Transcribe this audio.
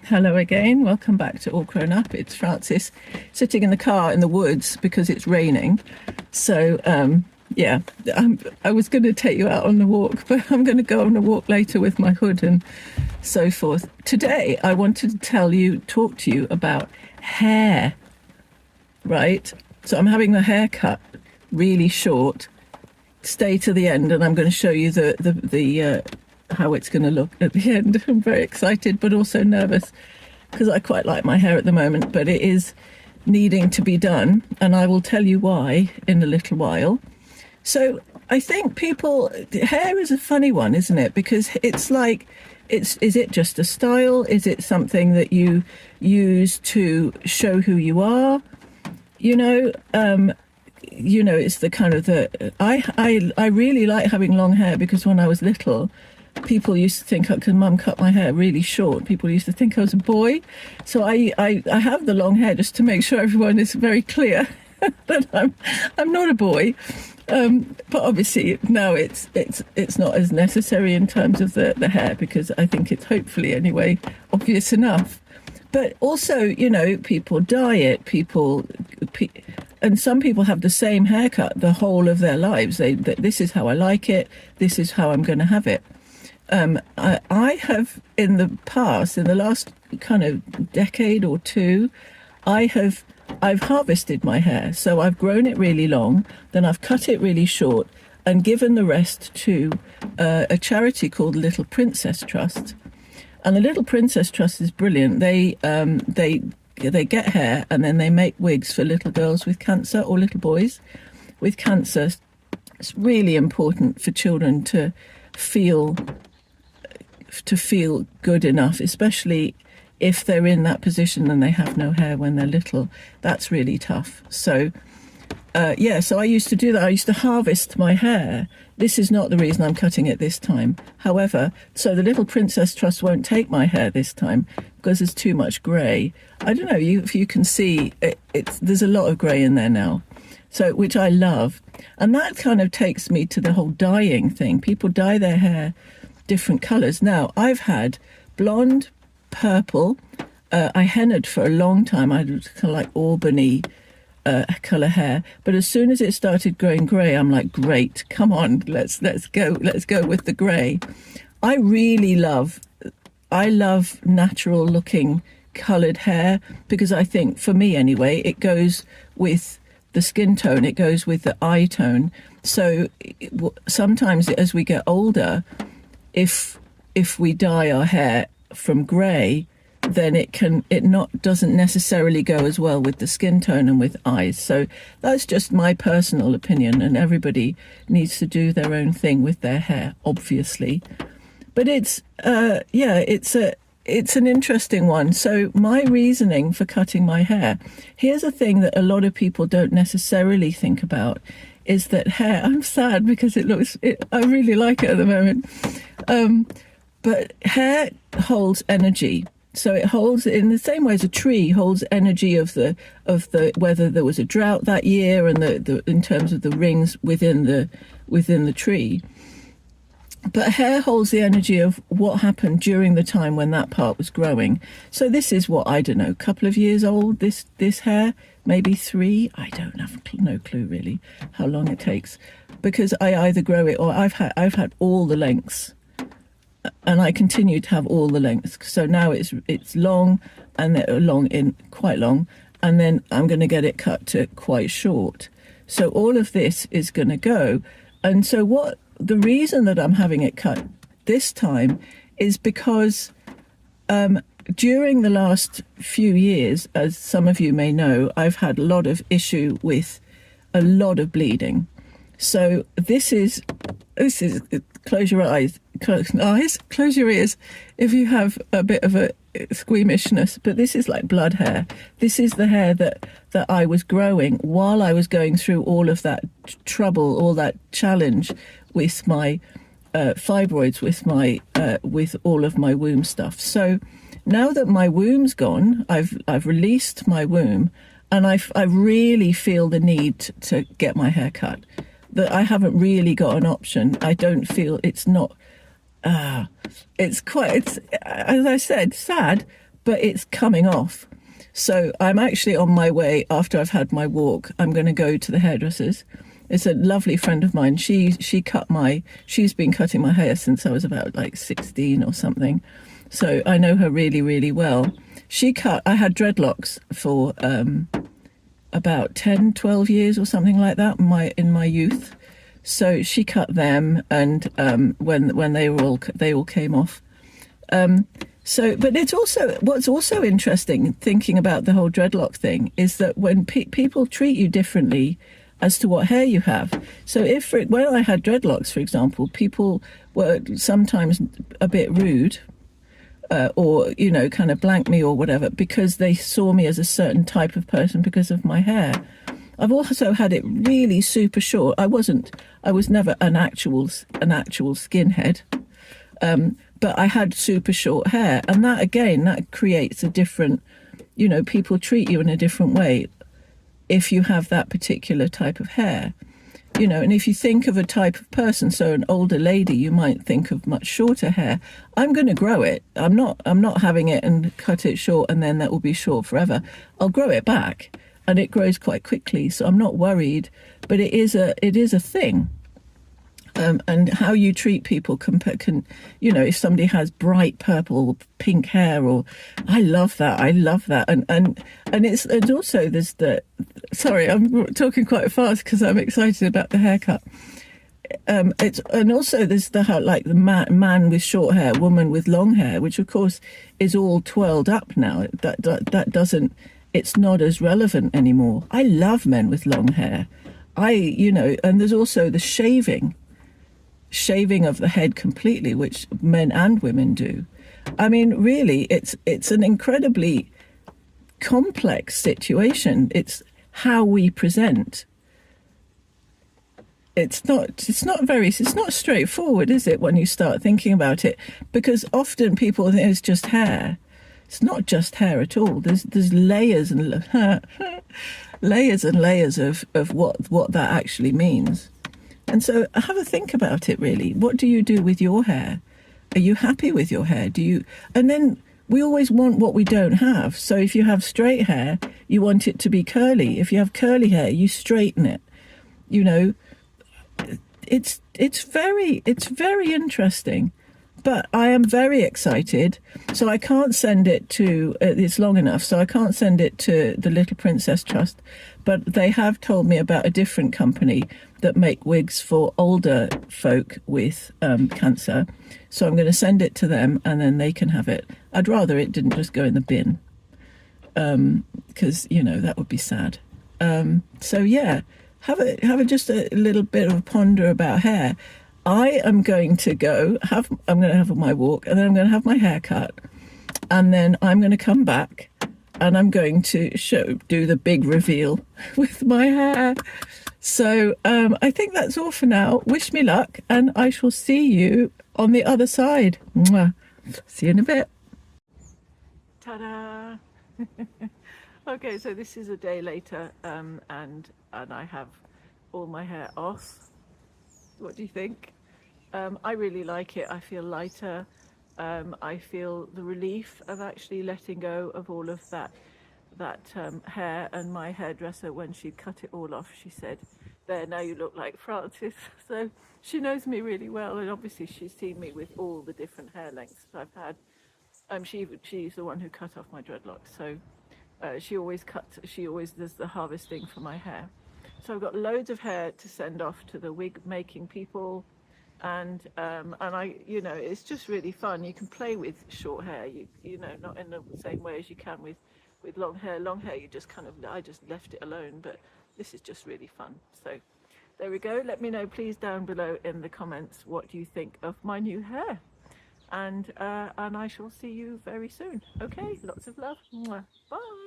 Hello again. Welcome back to All Grown Up. It's Frances sitting in the car in the woods because it's raining. So, I was going to take you out on a walk, but I'm going to go on a walk later with my hood and so forth. Today, I wanted to talk to you about hair, right? So I'm having the hair cut really short. Stay to the end and I'm going to show you the how it's going to look at the end. I'm very excited, but also nervous because I quite like my hair at the moment, but it is needing to be done. And I will tell you why in a little while. So I think hair is a funny one, isn't it? Because it's like, is it just a style? Is it something that you use to show who you are? It's the kind of I really like having long hair because when I was little, people used to think, because Mum cut my hair really short, people used to think I was a boy. So I have the long hair just to make sure everyone is very clear that I'm not a boy. But obviously now it's not as necessary in terms of the hair because I think it's hopefully anyway obvious enough. But also, people dye it, and some people have the same haircut the whole of their lives. This is how I like it. This is how I'm going to have it. I have in the past, in the last kind of decade or two, I've harvested my hair. So I've grown it really long, then I've cut it really short and given the rest to a charity called Little Princess Trust. And the Little Princess Trust is brilliant. They get hair and then they make wigs for little girls with cancer or little boys with cancer. It's really important for children to feel good enough, especially if they're in that position and they have no hair when they're little. That's really tough. So so I used to do that. I used to harvest my hair. This is not the reason I'm cutting it this time. However, so the Little Princess Trust won't take my hair this time because there's too much grey. I don't know if you can see there's a lot of grey in there now, so which I love. And that kind of takes me to the whole dyeing thing. People dye their hair different colours. Now, I've had blonde, purple. I hennaed for a long time. I had kind of like Albany colour hair, but as soon as it started growing grey, I'm like, great, come on, let's go with the grey. I love natural looking coloured hair because I think, for me anyway, it goes with the skin tone, it goes with the eye tone. So sometimes as we get older, if we dye our hair from grey, then it doesn't necessarily go as well with the skin tone and with eyes. So that's just my personal opinion, and everybody needs to do their own thing with their hair, obviously. But it's an interesting one. So my reasoning for cutting my hair, here's a thing that a lot of people don't necessarily think about, is that hair, I'm sad because I really like it at the moment, but hair holds energy. So it holds, in the same way as a tree holds energy of the whether there was a drought that year and the in terms of the rings within the tree. But hair holds the energy of what happened during the time when that part was growing. So this is what, I don't know, a couple of years old, this hair, maybe 3. I don't have no clue really how long it takes, because I either grow it or I've had all the lengths. And I continue to have all the lengths. So now it's long and quite long, and then I'm going to get it cut to quite short. So all of this is going to go. And so the reason that I'm having it cut this time is because during the last few years, as some of you may know, I've had a lot of issue with a lot of bleeding. So this is close your eyes, close your ears if you have a bit of a squeamishness, but this is like blood hair. This is the hair that I was growing while I was going through all of that trouble, all that challenge with my fibroids, with all of my womb stuff. So now that my womb's gone, I've released my womb, and I really feel the need to get my hair cut. That I haven't really got an option. I don't feel it's not. It's as I said, sad, but it's coming off. So I'm actually on my way. After I've had my walk, I'm going to go to the hairdresser's. It's a lovely friend of mine. She's been cutting my hair since I was about like 16 or something. So I know her really, really well. I had dreadlocks for about 10, 12 years or something like that in my youth. So she cut them, and when they all came off. But it's also, what's also interesting thinking about the whole dreadlock thing is that when people treat you differently as to what hair you have. So when I had dreadlocks, for example, people were sometimes a bit rude, or, you know, kind of blank me or whatever, because they saw me as a certain type of person because of my hair. I've also had it really super short. I was never an actual skinhead, but I had super short hair, and that creates a different, you know, people treat you in a different way if you have that particular type of hair, you know. And if you think of a type of person, so an older lady, you might think of much shorter hair. I'm going to grow it. I'm not having it and cut it short and then that will be short forever. I'll grow it back, and it grows quite quickly, so I'm not worried. But it is a thing. And how you treat people can, you know, if somebody has bright purple, pink hair, or I love that, and it's also there's sorry, I'm talking quite fast because I'm excited about the haircut. Also there's the man with short hair, woman with long hair, which of course is all twirled up now. That doesn't, it's not as relevant anymore. I love men with long hair. And there's also the shaving of the head completely, which men and women do. I mean, really, it's an incredibly complex situation. It's how we present. It's not straightforward, is it, when you start thinking about it? Because often people think it's just hair. It's not just hair at all. There's layers and layers and layers of what that actually means. And so have a think about it, really. What do you do with your hair? Are you happy with your hair? And then we always want what we don't have. So if you have straight hair, you want it to be curly. If you have curly hair, you straighten it. You know, it's very interesting. But I am very excited. So I can't send it to, it's long enough, so I can't send it to the Little Princess Trust. But they have told me about a different company that make wigs for older folk with cancer. So I'm going to send it to them, and then they can have it. I'd rather it didn't just go in the bin, because, you know, that would be sad. So yeah, have just a little bit of a ponder about hair. I am going to have my walk, and then I'm going to have my hair cut, and then I'm going to come back, and I'm going to do the big reveal with my hair. So I think that's all for now. Wish me luck, and I shall see you on the other side. Mwah. See you in a bit. Ta-da! Okay, so this is a day later, and I have all my hair off. What do you think? I really like it. I feel lighter. I feel the relief of actually letting go of all of that hair. And my hairdresser, when she cut it all off, she said, "There, now you look like Francis." So she knows me really well, and obviously she's seen me with all the different hair lengths I've had. She's the one who cut off my dreadlocks, so she always does the harvesting for my hair. So I've got loads of hair to send off to the wig making people. And I, you know, it's just really fun. You can play with short hair, you know, not in the same way as you can with long hair. Long hair, I just left it alone, but this is just really fun. So there we go. Let me know, please, down below in the comments, what you think of my new hair. And I shall see you very soon. Okay, lots of love. Mwah. Bye.